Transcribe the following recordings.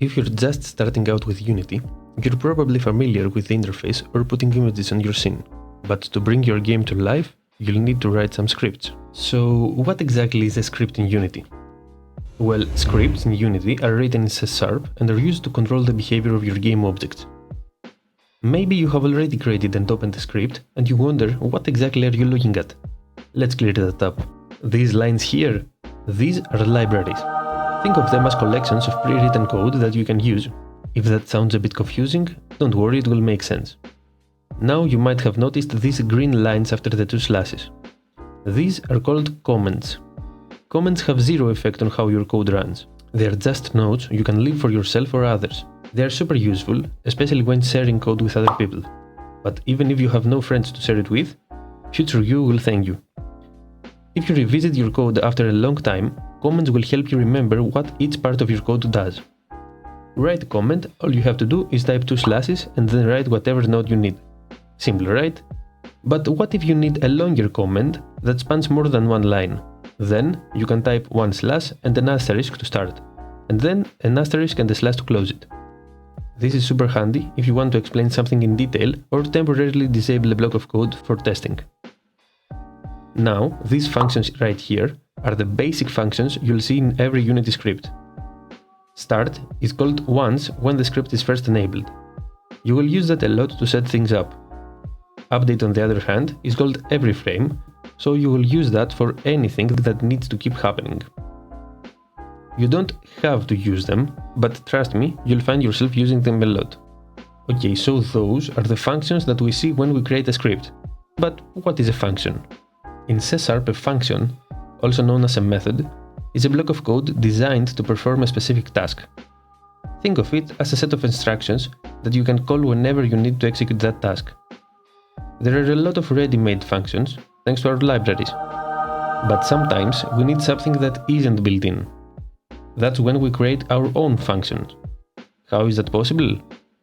If you're just starting out with Unity, you're probably familiar with the interface or putting images on your scene. But to bring your game to life, you'll need to write some scripts. So what exactly is a script in Unity? Well, scripts in Unity are written in C# and are used to control the behavior of your game objects. Maybe you have already created and opened a script and you wonder what exactly are you looking at. Let's clear that up. These lines here, these are libraries. Think of them as collections of pre-written code that you can use. If that sounds a bit confusing, don't worry, it will make sense. Now you might have noticed these green lines after the two slashes. These are called comments. Comments have zero effect on how your code runs. They are just notes you can leave for yourself or others. They are super useful, especially when sharing code with other people. But even if you have no friends to share it with, future you will thank you. If you revisit your code after a long time, comments will help you remember what each part of your code does. Write a comment, all you have to do is type two slashes and then write whatever note you need. Simple, right? But what if you need a longer comment that spans more than one line? Then you can type one slash and an asterisk to start, and then an asterisk and a slash to close it. This is super handy if you want to explain something in detail or temporarily disable a block of code for testing. Now, these functions right here are the basic functions you'll see in every Unity script. Start is called once when the script is first enabled. You will use that a lot to set things up. Update, on the other hand, is called every frame, so you will use that for anything that needs to keep happening. You don't have to use them, but trust me, you'll find yourself using them a lot. Okay, so those are the functions that we see when we create a script. But what is a function? In C#, a function, also known as a method, is a block of code designed to perform a specific task. Think of it as a set of instructions that you can call whenever you need to execute that task. There are a lot of ready-made functions, thanks to our libraries. But sometimes we need something that isn't built in. That's when we create our own functions. How is that possible?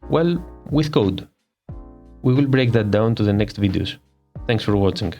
Well, with code. We will break that down to the next videos. Thanks for watching.